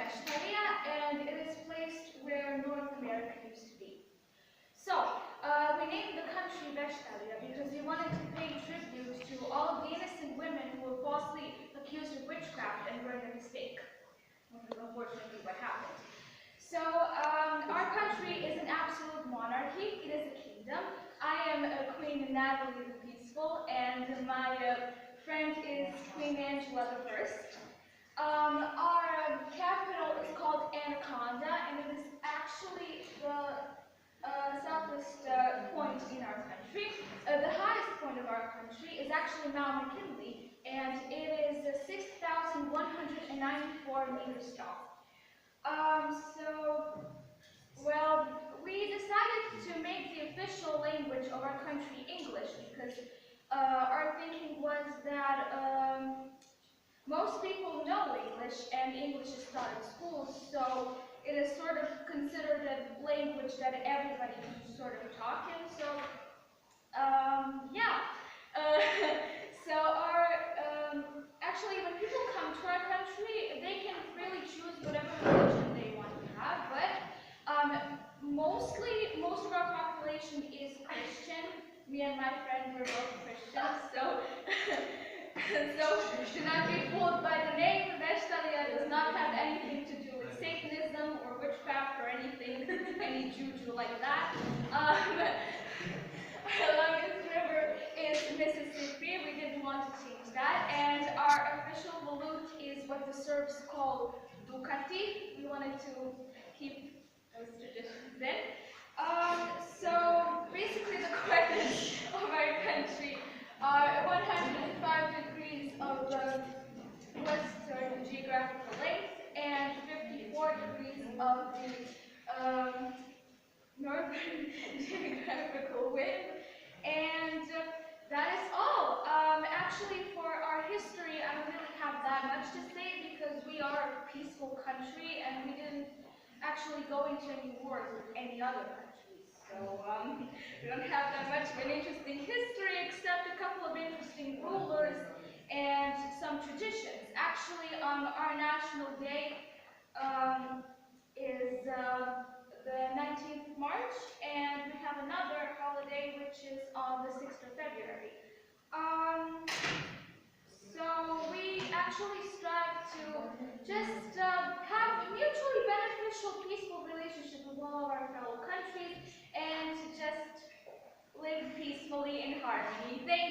Veshtalia, and it is placed where North America used to be. So, we named the country Veshtalia because we wanted to pay tribute to all of the innocent women who were falsely accused of witchcraft and burned at the stake, which is unfortunately what happened. So, our country is an absolute monarchy. It is a kingdom. I am Queen Natalie the Peaceful, and my friend is Queen Angela the First. Our capital is called Anaconda, and it is actually the southwest point in our country. The highest point of our country is actually Mount McKinley, and it is 6,194 meters tall. Well, we decided to make the official language of our country English because our thinking was that most people know English and English is taught in schools, so it is sort of considered a language that everybody can sort of talk in. So, yeah. Actually, when people come to our country, they can really choose whatever religion they want to have, but most of our population is Christian. Me and my friend were both Christians, so do not be fooled by the name. Veshtalia does not have anything to do with Satanism or witchcraft or anything, any juju like that. Our longest river is Mississippi. We didn't want to change that. And our official balut is what the Serbs call Ducati. We wanted to keep those traditions in. So basically the coordinates of our country are 105 degrees of the western geographical length and 54 degrees of the northern geographical width. And that is all. Actually, for our history, I don't really have that much to say because we are a peaceful country and we didn't actually go into any wars with any other countries. So we don't have that much of an interesting history except a couple of interesting rulers and some traditions. Actually, our national day is the 19th of March, and we have another holiday which is on the 6th of February. So we actually strive to just have a mutually beneficial, peaceful relationship with all of our fellow countries and to just live peacefully in harmony. Thank